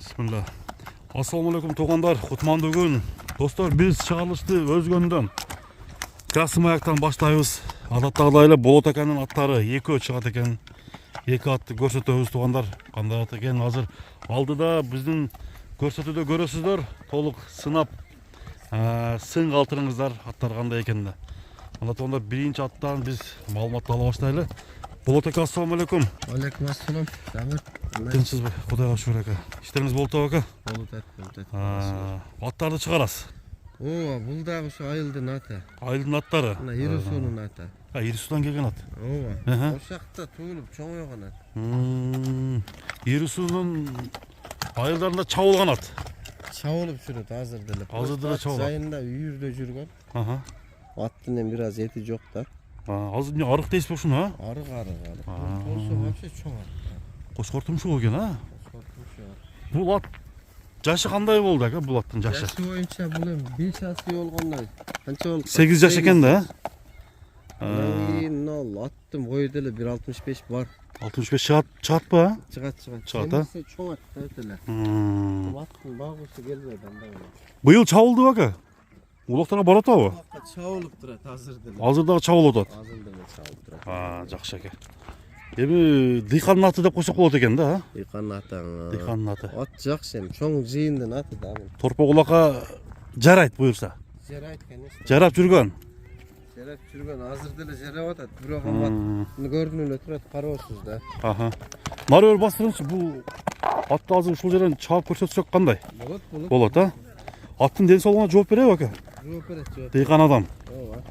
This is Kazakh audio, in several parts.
Bismillah. Assalamu alaikum toğanдар, kutmandı gün. Dostlar, biz çağrılışты özgöндөн. Kasım ayaktan başlayız. Adattagılayla Bolot akanın attары екі чыгат экен. Екі атты көрсөтөбүз тоғандар. Кандай ат экен азыр алдыда биздин көрсөтүүдө көрөсүздөр. Толук сынап сын калтырыңыздар аттар кандай экенин. Анда тоғандар биринчи аттан биз маалымат ала баштайлы. Болот ака, ассаламу алейкум. Алейкум ассалам. Тынчсызбы? Кудайга шүгүр ака. Иштериңиз болуп ака? Болот. Аттарды чыгарасыз. Ооба, бул дагы ушу айылдын аты. Айылдын аттары. Мына Ирисунун аты. Ирисудан келген ат. Ооба. Ошакта туулуп чоңойгон ат. Ирисунун айылдарында чабылган ат. Чабылып жүрөт азыр деле. Азыр деле чабылат. Жайында үйүрдө жүргөн. Аттын бир аз эти жок да. Азыр эмне арык дейсизби ушуну, а? Арык. Болсо вообще чоң ат. Кошкор тумшук экен, а? Бул ат жашы кандай болду ака, бул аттын жашы? Жашы боюнча бул эми 5 жашты болгондой. Канча болду? 8 жаш экен да, Нол аттын бою деле 1.65 бар. 65 чыгатпы, а? Чыгат. Чыгат, а? Чоң ат да деле. Аттын багысы келбейт андай. Быйыл чабылды ака. Улактарга барат абы? Чабылып турат азыр деле. Азыр дагы чабылып атат. Азыр деле чабылып турат. Жакшы ака. Эми дыйкандын аты деп койсок болот экен да, а? Дыйкандын аты. Дыйкандын аты. Ат жакшы эми, чоң жыйындын аты да бул. Торпок улакка жарайт буюрса. Жарайт, конечно. Жарап жүргөн. Жарап жүргөн, азыр деле жарап атат. Бирок аттын көрүнүп турат, кароосуз да. Нары бер бастырыңызчы, бул атты азыр ушул жерден чаап көрсөтсөк кандай? Болот, а? Аттын ден соолугуна жооп береби ака? Жооп берет. Дыйкан адам. Ооба.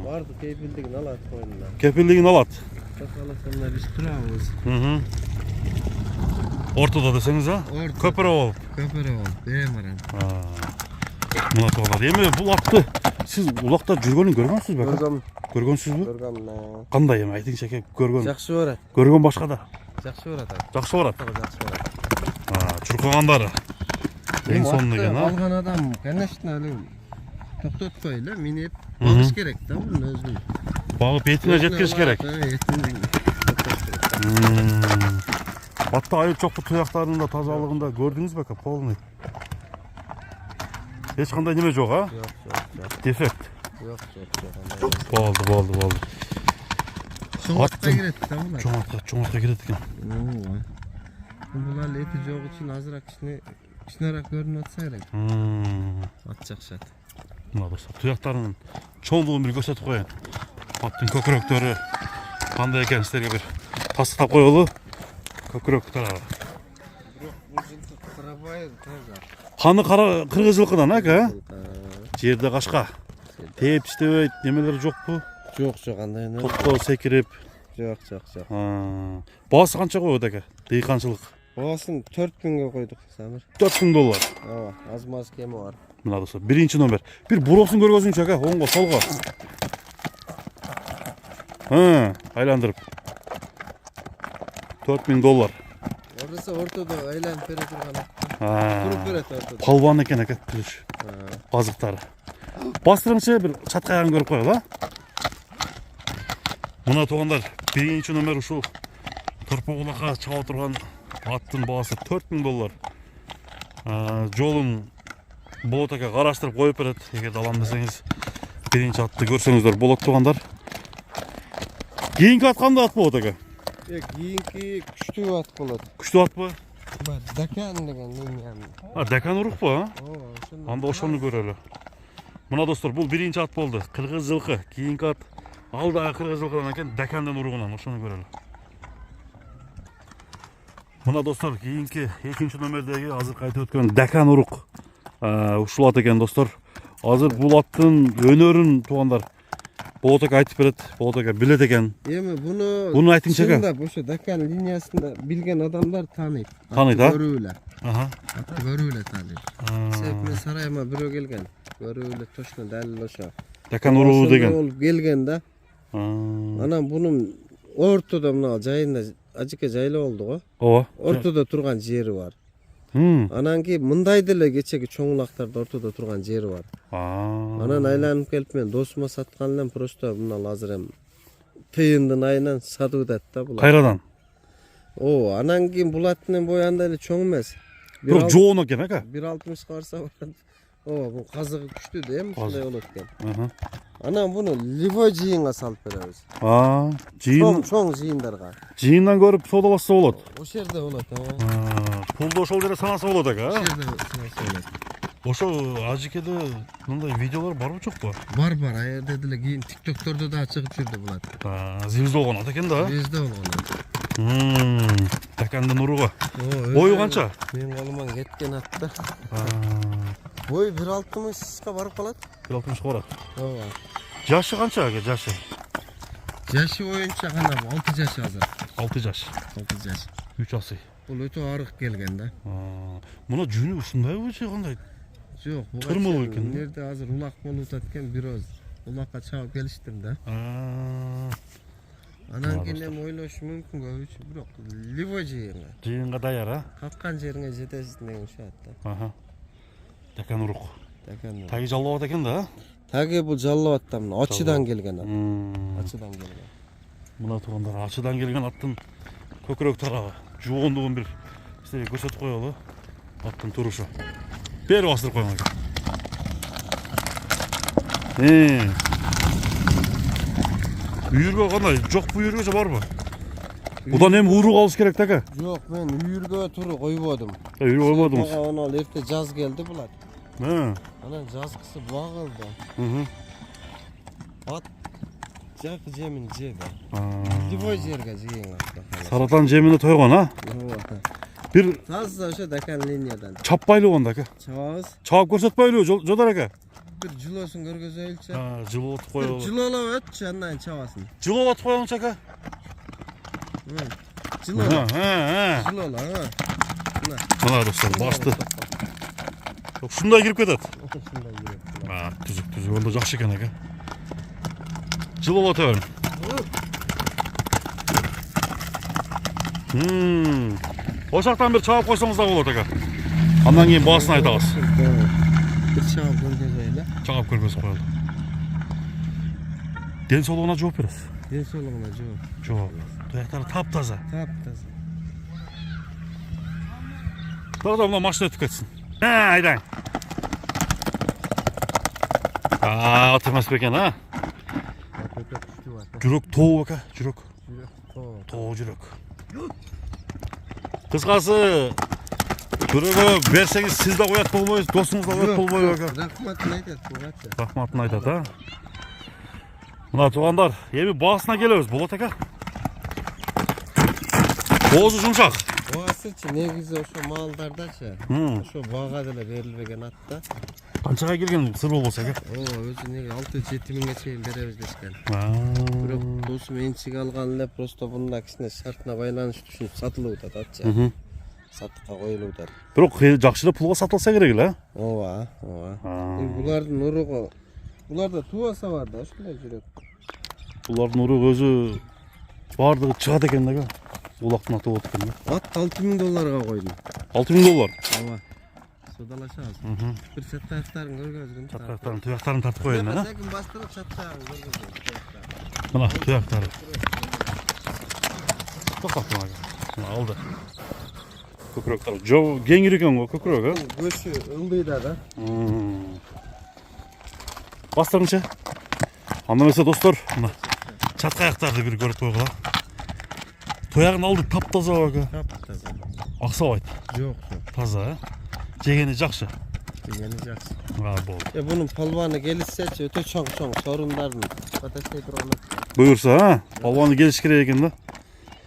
Барды кепилдигин алат коюнуна. Кепилдигин алат. Каласында биз турабыз. Ортодо десеңиз, а? Көпүрө болуп. Көпүрө болуп, бемаран. Мына тоолар. Эми бул атты сиз улакта жүргөнүн көргөнсүзбү ака? Көргөм. Көргөнсүзбү? Кандай эми айтыңызчы ака, көргөн? Жакшы барат. Көргөн башка да. Жакшы барат. Жакшы барат. Жакшы барат. Чуркагандары. Эң сонун экен, а? Алган адам, конечно, токтотпой эле минип багыш керек да мунун өзүн. Багып этине жеткириш керек. Атта айыл чокку туяктарында тазалыгында көрдүңүзбү ака? Полный. Эч кандай неме жок, а? Жок. Дефект. Жок. Болду. Чоң атка кирет да булар. Чоң атка кирет экен. Булар эти жок үчүн азыраак кичинерээк көрүнүп атса керек. Ат жакшы ат. Мына достор, туяктарынын чоңдугун бир көрсөтүп коеюн. Аттын көкүрөктөрү кандай экен силерге бир тастыктап коелу. Көкүрөктөр. Бул жылкы карабайыр таза. Каны кыргыз жылкыдан ака? Жерде кашка. Тээп иштебейт, немелери жокпу? Жок, андай эмес. Тотто секирип. Жок. Баасы канча коет ака? Дыйканчылык. Баасын 4000 койдук, Самир. $4000. Ооба, аз-маз кеми бар. Мына достор, биринчи номер. Бир буросун көргөзүңчү ака, оңго, солго. Айландырып. $4000. Ордосо ортодо айланып бере турган. Туруп берет ортодо. Палбан экен ака, күлүш. Азыктары. Бастырыңчы бир чаткайган көрүп коелу, а? Мына тоғандар, биринчи номер ушул торпок улакка чаба турган аттын баасы $4000. Жолун Болот ака караштырып коюп берет. Эгер алам десеңиз, биринчи атты көрсөңүздөр болот тоғандар. Кийинки ат кандай ат болот ака? Кийинки күчтүү ат болот. Күчтүү атпы? Дакан деген линияны. Дакан урукпу, а? Ооба, ошондой. Анда ошону көрөлү. Мына достор, бул биринчи ат болду. Кыргыз жылкы. Кийинки ат алдагы кыргыз жылкыдан экен, Дакандын уругунан. Ошону көрөлү. Мына достор, кийинки экинчи номердеги азыр айтып өткөн Дакан урук. Ушул ат экен достор. Азыр бул аттын өнөрүн туугандар Болот ака айтып берет. Болот ака билет экен. Эми буну айтыңчы ака. чындап ошо Дакан линиясында билген адамдар тааныйт. Тааныйт, а? Көрүп эле. Атты көрүп эле тааныйт. Себеп мен сарайыма бирөө келген. Көрүп эле точно дал ошо. Дакан уругу деген. Болуп келген да. Анан бунун ортодо мына жайында ажыка жайлоо болду го. Ооба. Ортодо турган жери бар. Анан кийин мындай деле кечеги чоң улактарда ортодо турган жери бар. Анан айланып келип мен досума саткан элем, просто мына азыр эми тыйындын айынан сатып атат да булар. Кайрадан? Анан кийин бул аттын бою андай эле чоң эмес. Biroq joğun eкен aka. 1.60 qarsa bo'ladi. O, bu qazig'i kuchli de ham shunday bo'larkan. Aha. Ana buni livo jiyinga salib beramiz. Aa, jiyin. Cho'ng jiyinlarga. Jiyindan görüp sodalasa bolot. O'sha yerda bo'ladi. Pulda oşol yere sanasa bolot aka. O'sha yerda sanasa bo'ladi. Oşo Ajikede bunday videolar barmı çok var? Бар, ayerda dedilar, keyin TikTok'larda da chiqib yurdi bular. Zivizde olgan at ekan da. Bizda bo'lgan. Takanda nuruga. Boyu qancha? Men qo'limdan ketgan atda. Boy 1.60 ga borib qoladi. 1.60 qo'raq. Ova. Yaşı qancha aka, yaşı? Yaşı o'yincha qana 6 yaş hozir. 6 yaş. 6 yaş. 3 asy. Bu o'ta ariq kelganda. Buna juni usunday bo'yicha qanday? Yo'q, bu Qirmoq ekan. Nerda hozir uloq bo'lib o'tadigan biroz uloqqa chaqib kelishdim-da. Anan keyin ham o'ylash mumkin go'ch, biroq livo jiyinga. Jiyinga tayyor ha? Qatqan jeringa jetasiz degan o'shatda. Aha. Takan uruq. Takan. Tagi jallobat ekan da. Tagi bu jallobatdan, ochidan kelgan at. Ochidan kelgan. Buna tuğanlar açıdan gelgen attın kökürök tarafı. Juğunduğun bir işte gösterip koyalı. Attın turuşu. Beri bastırıp koymak. Uyurga qanday? Çok bu uyurga var mı? Budan hem uyruk alış gerek taka. Yo'q, men uyurga turi qo'ymadim. Uyurga olmadınız. Ona erta jaz keldi bular. Ha. Ana jaz qisi bo'g'ildi. At jak jemin jedi. Livo jerga jiyinga. Saratan cemini toygan ha. Bir Tazza o'sha dakan liniyadan. çapbaylı onda aka. Chavaz Çap ko'rsatmaylı jodar aka. bir jilosin ko'rgazaylikcha. Ha, jilo otib Bir qo'yib. jilolab o'tchi andan chavasin. Jilo otib qo'ygancha aka. Jilola. Ha. Jilola, ha. Mana dostlar bastı. Yok şunday girip ketadi. Shunday yuribdi. Ha, tuzuk. Onda yaxshi ekan aka. Jilo otaverin. Oşaqdan bir çağap qo'ysangiz da bo'ladi aka. Ondan keyin boshini aytamiz. Bir chava ko'rgazaylik. Chaqab ko'rgazib qo'yildi. Den sog'lig'ina javob berasiz. Den sog'lig'ina javob. Javob. Tuyoqlari taptoza. Taptoza. To'g'ri, buni mashina o'tib ketsin. Ha, haydang. Otilmas ekan ha. Jurok to'v aka, jurok. To'v jurok. Qisqasi jurog'i bersangiz siz de qo'yat bo'lmaysiz, do'stingiz da qo'yat bo'lmaydi aka. Rahmatini aytadi, to'g'ri. Rahmatini aytadi ha. Mana tuğanlar, yemi boğasına geliyoruz Bulat aka. Boğazı yumuşak. Boğazıçı negizi o'sha maldardachi. O'sha bog'adila berilgan atda. Qanchaga kelgan sir bo'lsa aka? O'zi nega 6-7 minggacha beramiz deshgan. Biroq do'stim enchiga olganlar prosto bunday kichkina shartna baylanishib tushunib sotilib o'tadi atcha. Satqa qo'yilib o'tadi. Biroq yaxshilab pulga sotilsa kerak-la. Ova. Bularning urug'i ularda tuvasa vardı, shunday jurek. Bularning urug'i o'zi bardigi chiqadi ekan aka. Uloqni atib o'tganda. At $6.000 qo'ydim. $6.000. Ova. Sodalashamiz. Bir chattaqlarni ko'rgazdim. Chattaqlarni, tuyoqlarni tartib qo'ying ha. Lekin bostirib chattaqlarni ko'rgazdim. Mana tuyoqlar. To'xtatdim aka. Mana oldi. Ko'kroqlar. Jo, kengir ekan bu ko'kroq ha. Go'shi ildiyda. Bastırınca. Anlamaysa dostlar. Mana çatqa ayaqlarni bir ko'rib qo'yinglar. Toyağın aldı taptoza aka. Taptoza. Aqsavoyt. Yo'q. Toza. Jegeni yaxshi. Jegeni yaxshi. Ha, bo'ldi. Bunun polvoni kelishsa-chi, o'ta cho'ng sorunlarni batashmay tura oladi. Buyursa ha, polvoni kelish kerak ekan-da.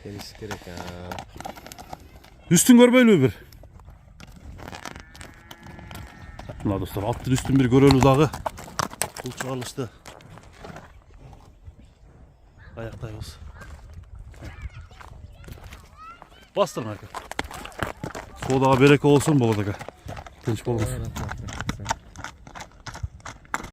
Kelish kerak ha. Üstün görmeyli bir. Mana dostlar, attın üstün bir görölü dağı. Pul çıkarılıştı. Ayaktayız. Bastırın aka. Soğudağa bereke olsun bol aka. Tinç bolsun.